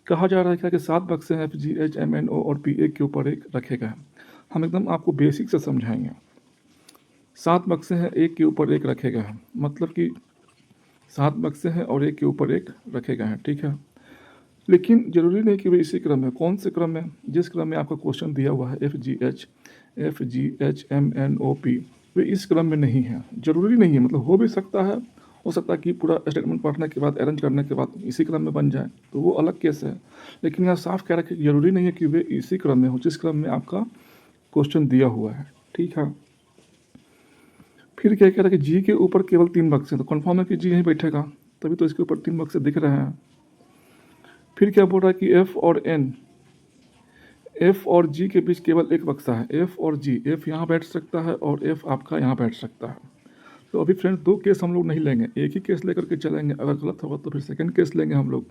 कहा जा रहा है क्या कि 7 बक्से हैं FGHMNO और पी एक के ऊपर एक रखे गए हैं। हम एकदम आपको बेसिक से समझाएंगे। 7 बक्से हैं, एक के ऊपर एक रखे गए हैं, मतलब कि 7 बक्से हैं और एक के ऊपर एक रखे गए हैं, ठीक है। लेकिन ज़रूरी नहीं कि वे इसी क्रम में, कौन से क्रम में, जिस क्रम में आपका क्वेश्चन दिया हुआ है FGHMNOP, वे इस क्रम में नहीं है। ज़रूरी नहीं है, मतलब हो सकता है कि पूरा स्टेटमेंट पढ़ने के बाद, अरेंज करने के बाद इसी क्रम में बन जाए, तो वो अलग केस है। लेकिन यहाँ साफ कह रखा है कि ज़रूरी नहीं है कि वे इसी क्रम में हो जिस क्रम में आपका क्वेश्चन दिया हुआ है, ठीक है। फिर क्या कह रहा है कि जी के ऊपर केवल 3 बक्से, तो कन्फर्म है कि जी यहीं बैठेगा, तभी तो इसके ऊपर 3 बक्से दिख रहे हैं। फिर क्या बोल रहा है कि एफ और जी के बीच केवल एक बक्सा है, एफ और जी, एफ यहाँ बैठ सकता है और एफ आपका यहाँ बैठ सकता है। तो अभी फ्रेंड्स 2 केस हम लोग नहीं लेंगे, एक ही केस लेकर के चलेंगे। अगर गलत होगा तो फिर सेकंड केस लेंगे हम लोग,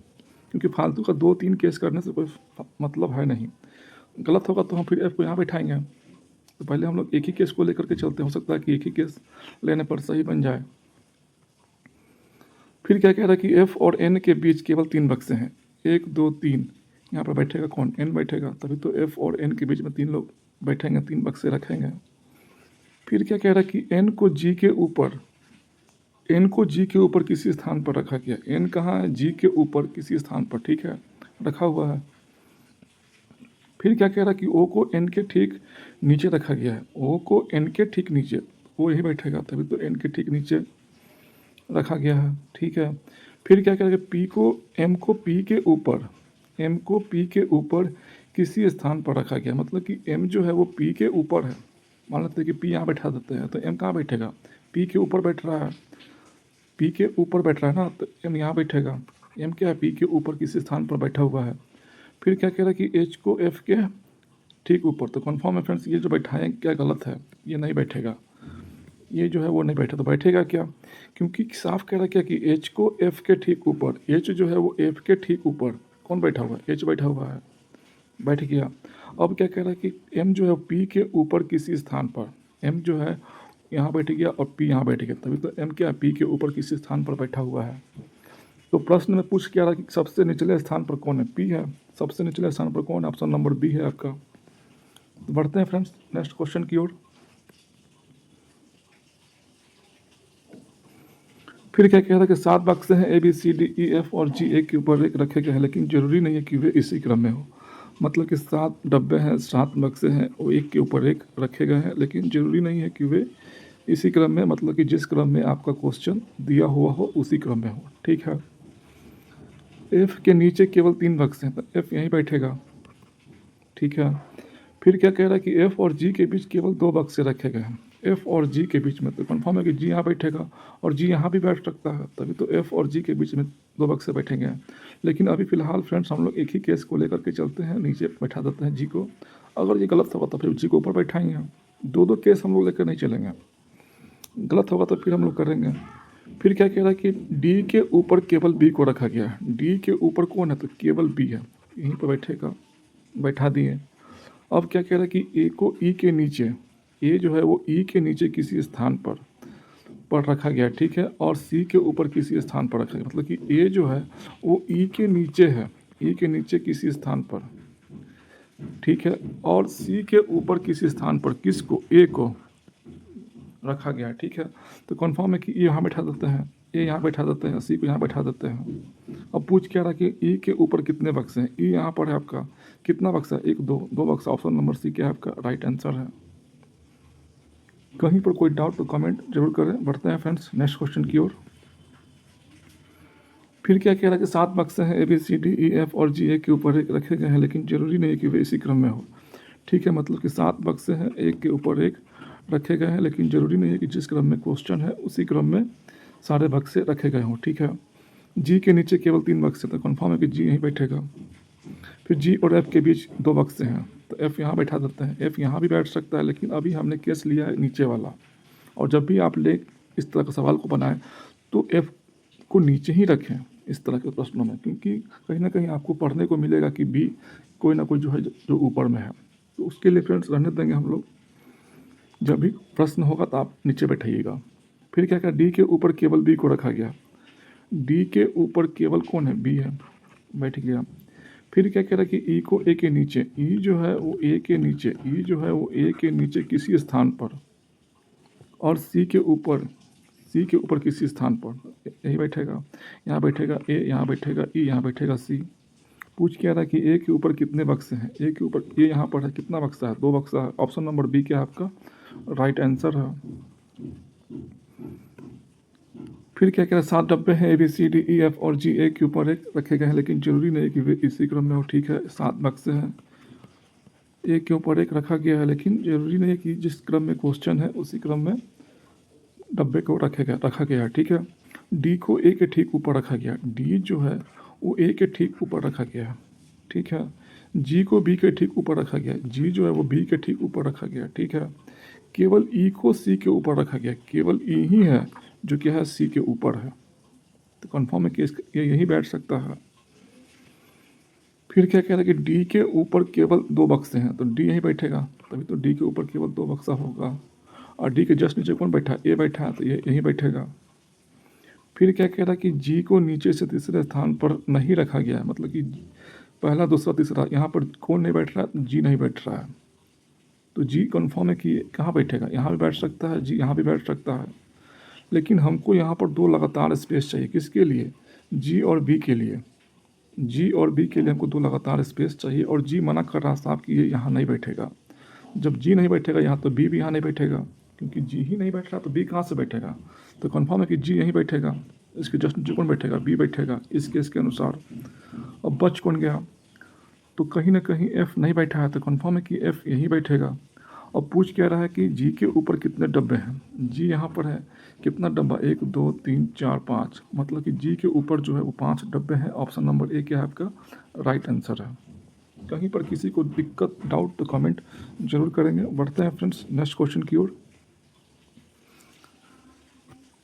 क्योंकि फालतू का 2-3 केस करने से कोई मतलब है नहीं। गलत होगा तो हम फिर एफ को यहाँ बैठाएंगे। तो पहले हम लोग एक ही केस को लेकर के चलते हैं, हो सकता है कि एक ही केस लेने पर सही बन जाए। फिर क्या कह रहा है कि एफ और एन के बीच केवल 3 बक्से हैं, 1 2 3। यहाँ पर बैठेगा कौन? एन बैठेगा, तभी तो एफ और एन के बीच में 3 लोग बैठेंगे, 3 बक्से रखेंगे। फिर क्या कह रहा है कि एन को जी के ऊपर किसी स्थान पर रखा गया। एन कहाँ है? जी के ऊपर किसी स्थान पर, ठीक है, रखा हुआ है। फिर क्या कह रहा है कि ओ को एन के ठीक नीचे रखा गया है, ओ को एन के ठीक नीचे, वो यही बैठेगा, तभी तो एन के ठीक नीचे रखा गया है, ठीक है। फिर क्या करेगा, एम को पी के ऊपर किसी स्थान पर रखा गया, मतलब कि एम जो है वो पी के ऊपर है। मान लेते हैं कि पी यहाँ बैठा देते हैं, तो एम कहाँ बैठेगा? पी के ऊपर बैठ रहा है, पी के ऊपर बैठ रहा है ना, तो एम यहाँ बैठेगा। एम क्या है? पी के ऊपर किसी स्थान पर बैठा हुआ है। फिर क्या कह रहा है कि एच को एफ के ठीक ऊपर, तो कन्फर्म है फ्रेंड्स, ये जो बैठाएँ क्या गलत है, ये नहीं बैठेगा, ये जो है वो नहीं बैठा। तो बैठेगा क्या? क्योंकि साफ कह रहा है क्या कि एच को एफ के ठीक ऊपर, एच जो है वो एफ के ठीक ऊपर कौन बैठा हुआ है? एच बैठा हुआ है, बैठ गया। अब क्या कह रहा है कि एम जो है पी के ऊपर किसी स्थान पर, एम जो है यहाँ बैठ गया और पी यहाँ बैठ गया, तभी तो एम क्या है? पी के ऊपर किसी स्थान पर बैठा हुआ है। तो प्रश्न में पूछ क्या रहा कि सबसे निचले स्थान पर कौन है? पी है। सबसे निचले स्थान पर कौन है? ऑप्शन नंबर बी है आपका। तो बढ़ते हैं फ्रेंड्स नेक्स्ट क्वेश्चन की ओर। फिर क्या कह रहा है कि 7 बक्से हैं ABCDEF और G एक के ऊपर एक रखे गए हैं, लेकिन जरूरी नहीं है कि वे इसी क्रम में हो। मतलब कि 7 डब्बे हैं, 7 बक्से हैं, वो एक के ऊपर एक रखे गए हैं, लेकिन जरूरी नहीं है कि वे इसी क्रम में, मतलब कि जिस क्रम में आपका क्वेश्चन दिया हुआ हो उसी क्रम में हो, ठीक है। F के नीचे केवल 3 बक्से हैं, तो F यहीं बैठेगा, ठीक है। फिर क्या कह रहा है कि एफ और जी के बीच केवल 2 बक्से रखे गए हैं, एफ और जी के बीच में, तो कन्फर्म है कि जी यहाँ बैठेगा और जी यहाँ भी बैठ सकता है, तभी तो एफ और जी के बीच में 2 बक्से बैठेंगे। लेकिन अभी फिलहाल फ्रेंड्स हम लोग एक ही केस को लेकर के चलते हैं, नीचे बैठा देते हैं जी को। अगर ये गलत होगा तो फिर जी को ऊपर बैठाएंगे। 2 केस हम लोग लेकर नहीं चलेंगे, गलत होगा तो फिर हम लोग करेंगे। फिर क्या कह रहा है कि डी के ऊपर केवल बी को रखा गया है। डी के ऊपर कौन है? तो केवल बी है, यहीं पर बैठेगा, बैठा दिए। अब क्या कह रहा है कि ए को ई के नीचे, ए जो है वो ई के नीचे किसी स्थान पर रखा गया, ठीक है, और सी के ऊपर किसी स्थान पर रखा गया, मतलब कि ए जो है वो ई के नीचे है, ई के नीचे किसी स्थान पर, ठीक है, और सी के ऊपर किसी स्थान पर किसको? ए को रखा गया है, ठीक है। तो कन्फर्म है कि ये यहाँ बैठा देते हैं, ए यहाँ बैठा देते हैं, सी को यहाँ बैठा देते हैं। अब पूछ क्या रहा कि ई के ऊपर कितने बक्से हैं? ई यहाँ पर है आपका, कितना बक्सा? 1 2 2 बक्सा, ऑप्शन नंबर सी क्या है आपका राइट आंसर है। कहीं पर कोई डाउट तो कमेंट जरूर करें। बढ़ते हैं फ्रेंड्स नेक्स्ट क्वेश्चन की ओर। फिर क्या कह रहा है कि 7 बक्से हैं ABCDEF और G एक के ऊपर एक रखे गए हैं, लेकिन जरूरी नहीं कि वे इसी क्रम में हो, ठीक है। मतलब कि 7 बक्से हैं, एक के ऊपर एक रखे गए हैं, लेकिन ज़रूरी नहीं है कि जिस क्रम में क्वेश्चन है उसी क्रम में सारे बक्से रखे गए हों, ठीक है। जी के नीचे केवल 3 बक्से, तो कन्फर्म है कि जी यहीं बैठेगा। फिर जी और एफ के बीच 2 बक्से हैं, तो एफ यहाँ बैठा देते हैं, एफ यहाँ भी बैठ सकता है, लेकिन अभी हमने केस लिया है नीचे वाला। और जब भी आप ले इस तरह का सवाल को बनाएं तो एफ को नीचे ही रखें इस तरह के प्रश्नों में, क्योंकि कहीं ना कहीं आपको पढ़ने को मिलेगा कि बी कोई ना कोई जो है जो ऊपर में है। तो उसके लिए फ्रेंड्स रहने देंगे हम लोग, जब भी प्रश्न होगा तो आप नीचे बैठाइएगा। फिर क्या डी के ऊपर केवल बी को रखा गया। डी के ऊपर केवल कौन है? बी है, बैठ गया। फिर क्या कह रहा है कि ई को ए के नीचे, ई जो है वो ए के नीचे, ई जो है वो ए के नीचे किसी स्थान पर और सी के ऊपर, सी के ऊपर किसी स्थान पर यही बैठेगा, यहाँ बैठेगा ए, यहाँ बैठेगा ई, यहाँ बैठेगा सी। पूछ क्या रहा है कि ए के ऊपर कितने बक्से हैं, ए के ऊपर ए यहाँ पर है, कितना बक्सा है, 2 बक्सा है। ऑप्शन नंबर बी क्या है आपका राइट आंसर है। फिर क्या कह रहा है 7 डब्बे हैं A B C D E F और जी ए के ऊपर एक रखे गए हैं, लेकिन जरूरी नहीं कि वे इसी क्रम में हो। ठीक है, 7 बक्से हैं, ए के ऊपर एक रखा गया है, लेकिन जरूरी नहीं है कि जिस क्रम में क्वेश्चन है उसी क्रम में डब्बे को रखा गया है। ठीक है, डी को ए के ठीक ऊपर रखा गया, डी जो है वो ए के ठीक ऊपर रखा गया है। ठीक है, जी को बी के ठीक ऊपर रखा गया, जी जो है वो बी के ठीक ऊपर रखा गया। ठीक है, केवल ई को सी के ऊपर रखा गया, केवल ई ही है जो क्या है सी के ऊपर है, तो कन्फर्म है कि ये यही बैठ सकता है। फिर क्या कह रहा है कि डी के ऊपर केवल 2 बक्से हैं, तो डी यहीं बैठेगा, तभी तो डी के ऊपर केवल 2 बक्सा होगा। और डी के जस्ट नीचे कौन बैठा, ए बैठा है, तो ये यहीं बैठेगा। फिर क्या कह रहा है कि जी को नीचे से तीसरे स्थान पर नहीं रखा गया है, मतलब कि पहला दूसरा तीसरा यहाँ पर कौन नहीं बैठ रहा है, जी नहीं बैठ रहा है, तो जी कन्फर्म है कि कहाँ बैठेगा, यहाँ भी बैठ सकता है, जी यहाँ भी बैठ सकता है। लेकिन हमको यहाँ पर 2 लगातार स्पेस चाहिए, किसके लिए, जी और बी के लिए, जी और बी के लिए हमको 2 लगातार स्पेस चाहिए। और जी मना कर रहा साहब कि ये यहाँ नहीं बैठेगा। जब जी नहीं बैठेगा यहाँ तो बी भी यहाँ नहीं बैठेगा, क्योंकि जी ही नहीं बैठ रहा तो बी कहाँ से बैठेगा, तो कन्फर्म है कि जी यहीं बैठेगा। इसके जस्ट नीचे कौन बैठेगा, बी बैठेगा इस केस के अनुसार। अब बच कौन गया, तो कहीं ना कहीं एफ नहीं बैठा है, तो कन्फर्म है कि एफ यहीं बैठेगा। अब पूछ क्या रहा है कि जी के ऊपर कितने डब्बे हैं, जी यहाँ पर है, कितना डब्बा, 1 2 3 4 5, मतलब कि जी के ऊपर जो है वो 5 डब्बे हैं। ऑप्शन नंबर ए क्या है आपका राइट आंसर है। कहीं पर किसी को दिक्कत डाउट तो कमेंट जरूर करेंगे। बढ़ते हैं फ्रेंड्स नेक्स्ट क्वेश्चन की ओर।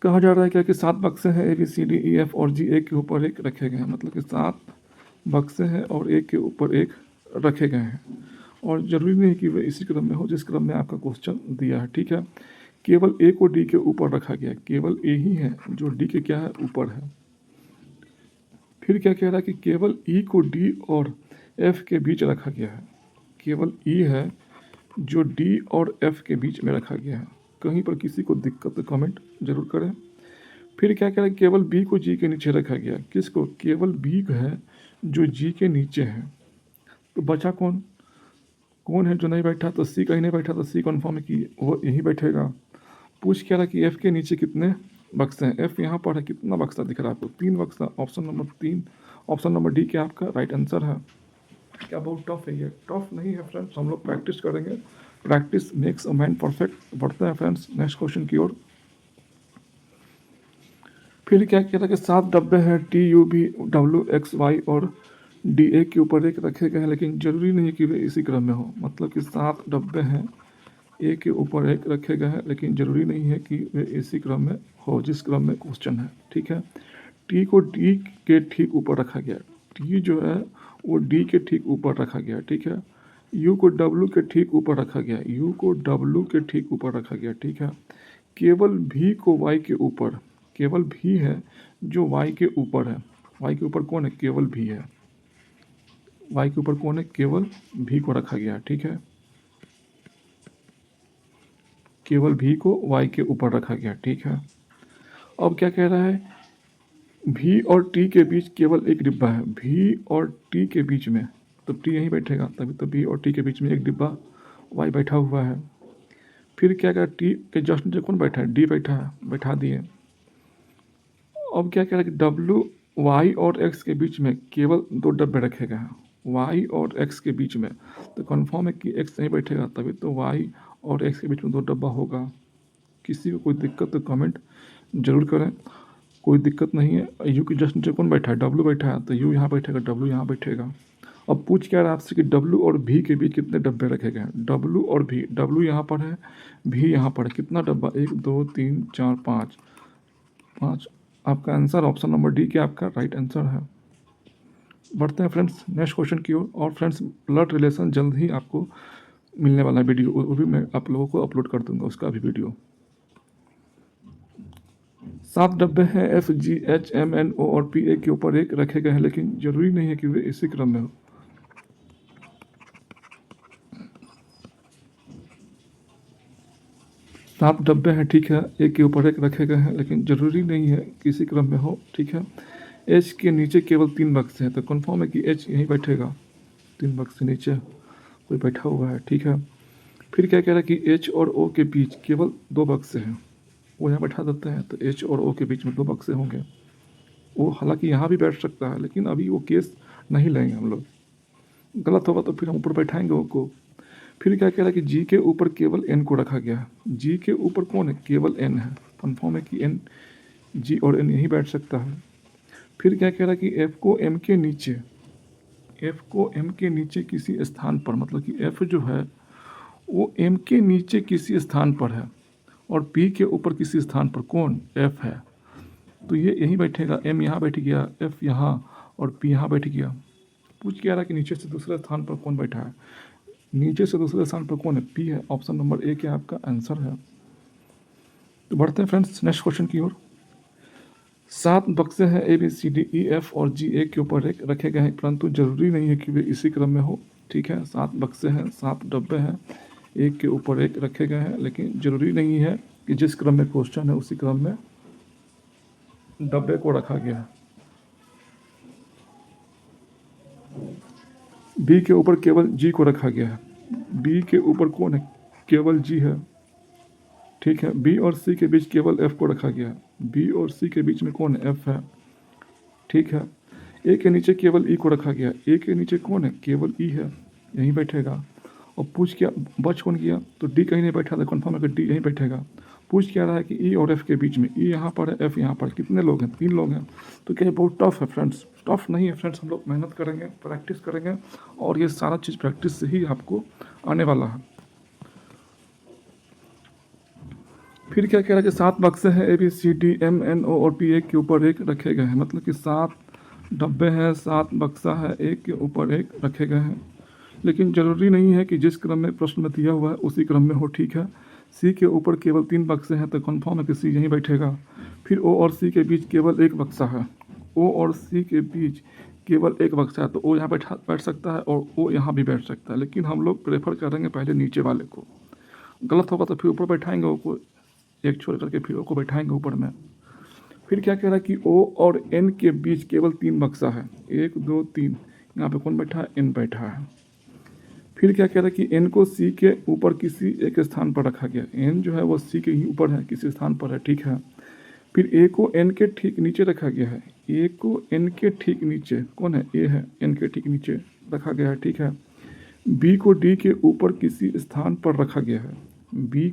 कहा जा रहा है क्या कि 7 बक्से हैं A B C D E F और जी ए के ऊपर एक रखे गए हैं, मतलब कि 7 बक्से हैं और एक के ऊपर एक रखे गए हैं, और ज़रूरी नहीं कि वे इसी क्रम में हो जिस क्रम में आपका क्वेश्चन दिया है। ठीक है, केवल ए को डी के ऊपर रखा गया, केवल ए ही है जो डी के क्या है ऊपर है। फिर क्या कह रहा है कि केवल ई को डी और एफ के बीच रखा गया है, केवल ई है जो डी और एफ के बीच में रखा गया है। कहीं पर किसी को दिक्कत तो कमेंट जरूर करें। फिर क्या कह रहा है केवल बी को जी के नीचे रखा गया, किसको, केवल बी है जो जी के नीचे है, तो बचा कौन, कौन है जो नहीं बैठा, तो सी कहीं नहीं बैठा, तो सी कन्फर्म है कि वो यहीं बैठेगा। पूछ क्या रहा कि एफ के नीचे कितने बक्से हैं, एफ यहाँ पर है, कितना बक्सा दिख रहा है आपको, 3 बक्सा। Option number 3, option number D क्या आपका राइट आंसर है। क्या बहुत टफ है, ये टफ नहीं है फ्रेंड्स, हम लोग प्रैक्टिस करेंगे, practice makes a man perfect. बढ़ते हैं फ्रेंड्स नेक्स्ट क्वेश्चन की ओर। फिर क्या कह रहा है कि 7 डब्बे हैं T U B W X Y और डी ए के ऊपर एक रखे गए हैं, लेकिन जरूरी नहीं है कि वे इसी क्रम में हो, मतलब कि 7 डब्बे हैं ए के ऊपर एक रखे गए हैं, लेकिन ज़रूरी नहीं है कि वे इसी क्रम में हो जिस क्रम में क्वेश्चन है। ठीक है, टी को डी के ठीक ऊपर रखा गया, टी जो है वो डी के ठीक ऊपर रखा गया। ठीक है, यू को डब्ल्यू के ठीक ऊपर रखा गया, यू को डब्ल्यू के ठीक ऊपर रखा गया। ठीक है, केवल भी को वाई के ऊपर, केवल भी है जो वाई के ऊपर है, वाई के ऊपर कौन है, केवल भी है, वाई के ऊपर कौन है, केवल भी को रखा गया। ठीक है, केवल भी को वाई के ऊपर रखा गया। ठीक है, अब क्या कह रहा है, भी और टी के बीच केवल एक डिब्बा है, भी और टी के बीच में, तो टी यहीं बैठेगा, तभी तो भी और टी के बीच में एक डिब्बा वाई बैठा हुआ है। फिर क्या कह, टी के जस्ट नीचे कौन बैठा है, डी बैठा है, बैठा दिए। अब क्या कह रहा है कि डब्ल्यू वाई और एक्स के बीच में केवल 2 डब्बे रखे गए हैं, वाई और एक्स के बीच में, तो कन्फर्म है कि एक्स नहीं बैठेगा, तभी तो वाई और एक्स के बीच में 2 डब्बा होगा। किसी को कोई दिक्कत तो कमेंट जरूर करें, कोई दिक्कत नहीं है। यू की जस्ट नीचे कौन बैठा है, डब्ल्यू बैठा है, तो यू यहाँ बैठेगा, डब्ल्यू यहाँ बैठेगा। अब पूछ क्या रहा है आपसे कि डब्ल्यू और भी के बीच कितने डब्बे रखे गए हैं, डब्ल्यू और भी, डब्ल्यू यहाँ पर है, भी यहाँ पर है, कितना डब्बा, 1 2 3 4 5 5। आपका आंसर ऑप्शन नंबर डी क्या आपका राइट आंसर है। बढ़ते हैं फ्रेंड्स नेक्स्ट क्वेश्चन की ओर। और फ्रेंड्स ब्लड रिलेशन जल्द ही आपको मिलने वाला है वीडियो, वो भी मैं आप लोगों को अपलोड कर दूंगा उसका भी वीडियो। 7 डब्बे हैं F G H M N O और पी ए के ऊपर एक रखे गए हैं, लेकिन जरूरी नहीं है कि वे इसी क्रम में हो, 7 डब्बे हैं, ठीक है, एक के ऊपर एक रखे गए हैं, लेकिन ज़रूरी नहीं है कि इसी क्रम में हो, ठीक है। एच के नीचे केवल 3 बक्से हैं, तो कन्फर्म है कि एच यहीं बैठेगा, 3 बक्से नीचे कोई बैठा हुआ है, ठीक है। फिर क्या कह रहा है कि एच और ओ के बीच केवल 2 बक्से हैं, वो यहाँ बैठा देते हैं, तो एच और ओ के बीच में 2 बक्से होंगे। वो हालांकि यहाँ भी बैठ सकता है, लेकिन अभी वो केस नहीं लेंगे हम लोग, गलत होगा तो फिर हम ऊपर बैठाएंगे वो को। फिर क्या कह रहा है कि जी के ऊपर केवल एन को रखा गया है। जी के ऊपर कौन है? केवल एन है, कन्फर्म है कि एन, जी और एन यहीं बैठ सकता है। फिर क्या कह रहा है कि एफ को एम के नीचे, एफ को एम के नीचे किसी स्थान पर, मतलब कि एफ जो है वो एम के नीचे किसी स्थान पर है और पी के ऊपर किसी स्थान पर कौन? एफ है, तो ये यहीं बैठेगा। एम यहाँ बैठ गया, एफ यहाँ और पी यहाँ बैठ गया। पूछ क्या रहा है कि नीचे से दूसरे स्थान पर कौन बैठा है? नीचे से दूसरे स्थान पर कौन है? पी है। ऑप्शन नंबर ए क्या आपका आंसर है। तो बढ़ते हैं फ्रेंड्स नेक्स्ट क्वेश्चन की ओर। 7 बक्से हैं A B C D E F और जी एक के ऊपर एक रखे गए हैं, परंतु जरूरी नहीं है कि वे इसी क्रम में हो, ठीक है। 7 बक्से हैं, 7 डब्बे हैं, एक के ऊपर एक रखे गए हैं, लेकिन जरूरी नहीं है कि जिस क्रम में क्वेश्चन है उसी क्रम में डब्बे को रखा गया है। बी के ऊपर केवल जी को रखा गया है। बी के ऊपर कौन है? केवल जी है, ठीक है। बी और सी के बीच केवल एफ को रखा गया है। बी और सी के बीच में कौन है? एफ है, ठीक है। ए के नीचे केवल ई को रखा गया। ए के नीचे कौन है? केवल ई है, यहीं बैठेगा। और पूछ क्या बच कौन गया? तो डी कहीं नहीं बैठा था, कन्फर्म है कि डी यहीं बैठेगा। पूछ क्या रहा है कि ई और एफ के बीच में, ई यहाँ पर है, एफ यहाँ पर। कितने लोग हैं? 3 लोग हैं। तो क्या ये बहुत टफ है फ्रेंड्स? टफ नहीं है फ्रेंड्स, हम लोग मेहनत करेंगे, प्रैक्टिस करेंगे, और ये सारा चीज़ प्रैक्टिस से ही आपको आने वाला है। फिर क्या कह रहा है कि 7 बक्से हैं A B C D M N O और पी एक के ऊपर एक रखे गए हैं, मतलब कि 7 डब्बे हैं, 7 बक्सा है, एक के ऊपर एक रखे गए हैं, लेकिन ज़रूरी नहीं है कि जिस क्रम में प्रश्न में दिया हुआ है उसी क्रम में हो, ठीक है। सी के ऊपर केवल 3 बक्से हैं, तो कन्फर्म है कि सी यहीं बैठेगा। फिर ओ और सी के बीच केवल एक बक्सा है। ओ और सी के बीच केवल एक बक्सा है, तो ओ यहाँ बैठ सकता है और ओ यहाँ भी बैठ सकता है, लेकिन हम लोग प्रेफर करेंगे पहले नीचे वाले को। गलत होगा तो फिर ऊपर बैठाएंगे ओ को, एक छोड़ करके फिर ओ को बैठाएंगे ऊपर में। फिर क्या कह रहा है कि ओ और एन के बीच केवल 3 बक्सा है, 1 2 3। यहाँ पे कौन बैठा है? एन बैठा है। फिर क्या कह रहा है कि एन को सी के ऊपर किसी एक स्थान पर रखा गया। एन जो है वो सी के ही ऊपर है, किसी स्थान पर है, ठीक है। फिर ए को एन के ठीक नीचे रखा गया है। ए को एन के ठीक नीचे कौन है? ए है, एन के ठीक नीचे रखा गया है, ठीक है। बी को डी के ऊपर किसी स्थान पर रखा गया है। बी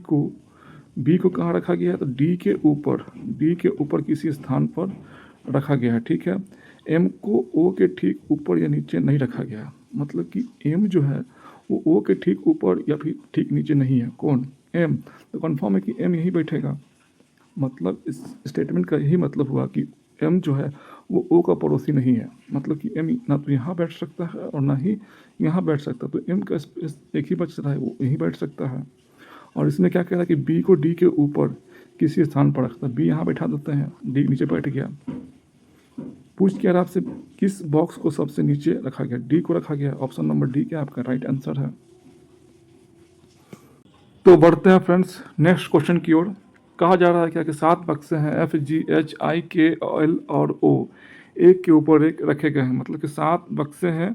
को कहाँ रखा गया है? तो डी के ऊपर किसी स्थान पर रखा गया है, ठीक है। एम को ओ के ठीक ऊपर या नीचे नहीं रखा गया, मतलब कि एम जो है वो ओ के ठीक ऊपर या फिर ठीक नीचे नहीं है। कौन? एम। तो कन्फर्म है कि एम यहीं बैठेगा। मतलब इस स्टेटमेंट का यही मतलब हुआ कि एम जो है वो ओ का पड़ोसी नहीं है, मतलब कि एम ना तो यहाँ बैठ सकता है और ना ही यहाँ बैठ सकता, तो एम का स्पेस एक ही बच रहा है, वो यहीं बैठ सकता है। और इसमें क्या कह रहा है कि बी को डी के ऊपर किसी स्थान पर रखता है। बी यहाँ बैठा देते हैं, डी नीचे बैठ गया। पूछ क्या रहा आपसे? किस बॉक्स को सबसे नीचे रखा गया? डी को रखा गया। ऑप्शन नंबर डी क्या आपका राइट आंसर है। तो बढ़ते हैं फ्रेंड्स नेक्स्ट क्वेश्चन की ओर। कहा जा रहा है क्या कि 7 बक्से हैं एफ जी एच आई के एल और ओ एक के ऊपर एक रखे गए हैं, मतलब कि 7 बक्से हैं,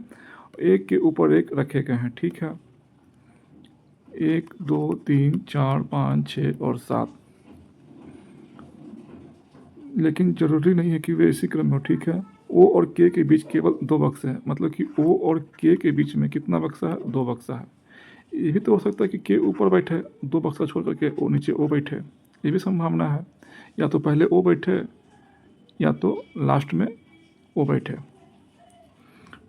एक के ऊपर एक रखे गए हैं, ठीक है। 1 2 3 4 5 6 और 7, लेकिन ज़रूरी नहीं है कि वे इसी क्रम में हो, ठीक है। ओ और के के बीच केवल 2 बक्से हैं, मतलब कि ओ और के बीच में कितना बक्सा है? 2 बक्सा है। ये भी तो हो सकता है कि के ऊपर बैठे, 2 बक्सा छोड़ करके ओ नीचे ओ बैठे, ये भी संभावना है। या तो पहले ओ बैठे या तो लास्ट में ओ बैठे।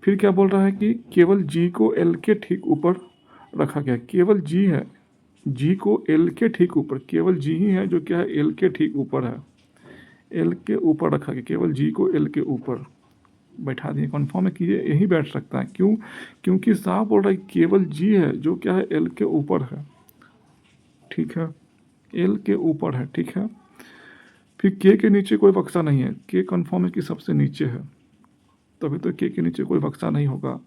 फिर क्या बोल रहा है कि केवल जी को एल के ठीक ऊपर रखा गया। केवल जी है, जी को एल के ठीक ऊपर, केवल जी ही है जो क्या है? एल के ठीक ऊपर है, एल के ऊपर रखा गया। केवल जी को एल के ऊपर बैठा दिए, कन्फर्म है कि ये यहीं बैठ सकता है। क्यों? क्योंकि साहब बोल रहा है केवल जी है जो क्या है? एल के ऊपर है, ठीक है, एल के ऊपर है, ठीक है। फिर के नीचे कोई बक्सा नहीं है, के कन्फर्म है कि सबसे नीचे है, तभी तो के नीचे कोई बक्सा नहीं होगा।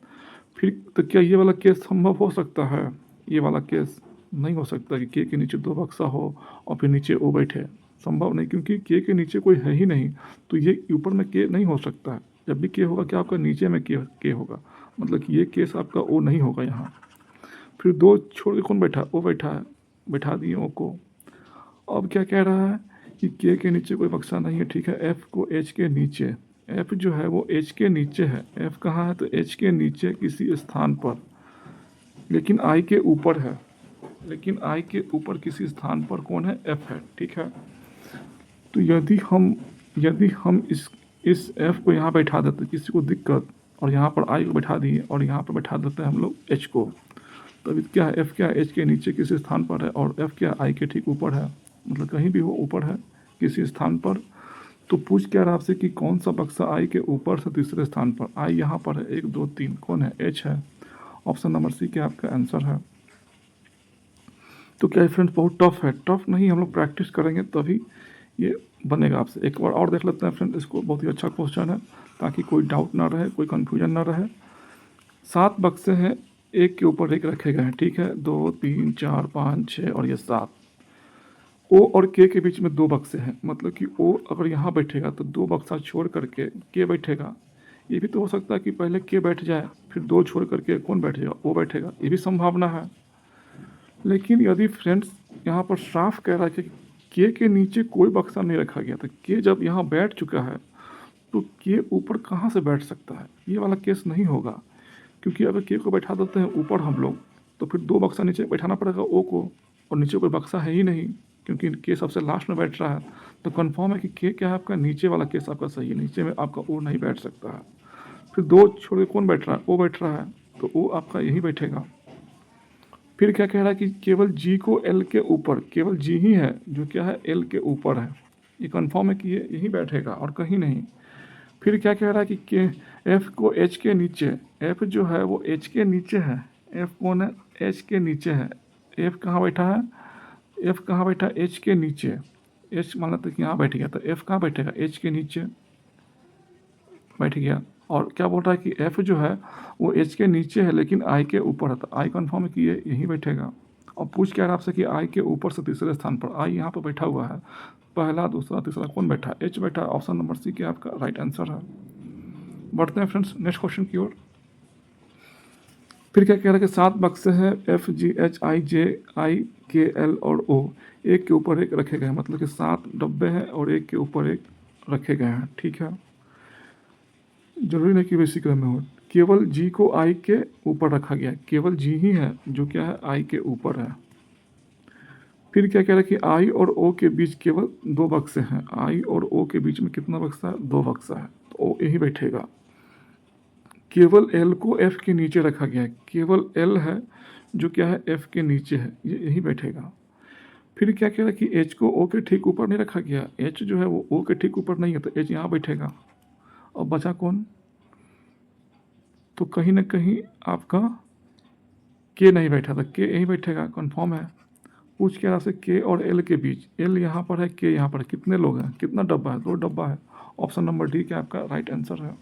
फिर तो क्या ये वाला केस संभव हो सकता है? ये वाला केस नहीं हो सकता कि के नीचे 2 बक्सा हो और फिर नीचे ओ बैठे, संभव नहीं, क्योंकि के नीचे कोई है ही नहीं, तो ये ऊपर में के नहीं हो सकता है। जब भी के होगा क्या आपका नीचे में के होगा, मतलब कि ये केस आपका ओ नहीं होगा यहाँ। फिर 2 छोड़ के कौन बैठा, ओ बैठा है, बैठा दिए ओ को। अब क्या कह रहा है कि के नीचे कोई बक्सा नहीं है, ठीक है, एफ को एच के नीचे, एफ जो है वो एच के नीचे है, एफ कहाँ है तो एच के नीचे किसी स्थान पर, लेकिन आई के ऊपर है, लेकिन आई के ऊपर किसी स्थान पर कौन है, एफ है, ठीक है। तो यदि हम इस एफ को यहाँ बैठा देते, किसी को दिक्कत, और यहाँ पर आई को बैठा दिए और यहाँ पर बैठा देते हैं हम लोग एच को, तब क्या है, एफ क्या है एच के नीचे किसी स्थान पर है, और एफ क्या आई के ठीक ऊपर है, मतलब कहीं भी हो ऊपर है किसी स्थान पर। तो पूछ क्या रहा आपसे कि कौन सा बक्सा आई के ऊपर से तीसरे स्थान पर, आई यहाँ पर है 1 2 3, कौन है, एच है। ऑप्शन नंबर सी क्या आपका आंसर है। तो क्या फ्रेंड्स बहुत टफ है, टफ नहीं, हम लोग प्रैक्टिस करेंगे तभी ये बनेगा। आपसे एक बार और देख लेते हैं फ्रेंड इसको, बहुत ही अच्छा क्वेश्चन है, ताकि कोई डाउट ना रहे, कोई कन्फ्यूजन ना रहे। 7 बक्से हैं, एक के ऊपर एक रखे गए हैं, ठीक है, 2 3 4 5 6 और ये 7। ओ और के बीच में 2 बक्से हैं, मतलब कि ओ अगर यहाँ बैठेगा तो 2 बक्सा छोड़ करके के बैठेगा। ये भी तो हो सकता है कि पहले के बैठ जाए, फिर 2 छोड़ करके कौन बैठेगा, ओ बैठेगा, ये भी संभावना है। लेकिन यदि फ्रेंड्स यहाँ पर साफ कह रहा है कि के नीचे कोई बक्सा नहीं रखा गया, तो के जब यहाँ बैठ चुका है तो के ऊपर कहाँ से बैठ सकता है, ये वाला केस नहीं होगा। क्योंकि अगर के को बैठा देते हैं ऊपर हम लोग, तो फिर 2 बक्सा नीचे बैठाना पड़ेगा ओ को, और नीचे कोई बक्सा है ही नहीं, क्योंकि के सबसे लास्ट में बैठ रहा है। तो कन्फर्म है कि के क्या है आपका, नीचे वाला केस आपका सही है, नीचे में आपका ओ नहीं बैठ सकता है। फिर 2 छोड़ के कौन बैठ रहा है, ओ बैठ रहा है, तो ओ आपका यही बैठेगा। फिर क्या कह रहा है कि केवल जी को एल के ऊपर, केवल जी ही है जो क्या है एल के ऊपर है, ये कन्फर्म है कि ये यहीं बैठेगा और कहीं नहीं। फिर क्या कह रहा है कि एफ को एच के नीचे, एफ जो है वो एच के नीचे है, एफ कौन है, एच के नीचे है। एफ कहाँ बैठा है, एफ कहाँ बैठा, एच के नीचे, एच मान लेते कि यहाँ बैठ गया, तो एफ कहाँ बैठेगा, एच के नीचे बैठ गया। और क्या बोल रहा है कि एफ जो है वो एच के नीचे है लेकिन आई के ऊपर है, तो आई कन्फर्म है कि ये यहीं बैठेगा। और पूछ क्या रहा आपसे कि आई के ऊपर से तीसरे स्थान पर, आई यहाँ पर बैठा हुआ है, पहला दूसरा तीसरा कौन बैठा है, एच बैठा है। ऑप्शन नंबर सी क्या आपका राइट आंसर है। बढ़ते हैं फ्रेंड्स नेक्स्ट क्वेश्चन की ओर। फिर क्या कह रहा है कि 7 बक्से हैं, एफ जी एच आई जे आई के एल और ओ, एक के ऊपर एक रखे गए हैं, मतलब कि 7 डब्बे हैं और एक के ऊपर एक रखे गए हैं, ठीक है। जरूरी नहीं कि वैसी क्रम में हो, केवल जी को आई के ऊपर रखा गया है, केवल जी ही है जो क्या है आई के ऊपर है। फिर क्या कह रहा है कि आई और ओ के बीच केवल 2 बक्से हैं, आई और ओ के बीच में कितना बक्सा है, 2 बक्सा है, तो ओ यही बैठेगा। केवल एल को एफ के नीचे रखा गया है, केवल एल है जो क्या है एफ के नीचे है, ये यही बैठेगा। फिर क्या कह रहा है कि एच को ओ के ठीक ऊपर नहीं रखा गया, एच जो है वो ओ के ठीक ऊपर नहीं है, तो एच यहाँ बैठेगा। और बचा कौन, तो कहीं ना कहीं आपका के नहीं बैठा था, के यहीं बैठेगा, कंफर्म है। पूछ के रहा से के और एल के बीच, एल यहाँ पर है के यहाँ पर है, कितने लोग हैं, कितना डब्बा है, 2 डब्बा है। ऑप्शन नंबर डी क्या आपका राइट आंसर है।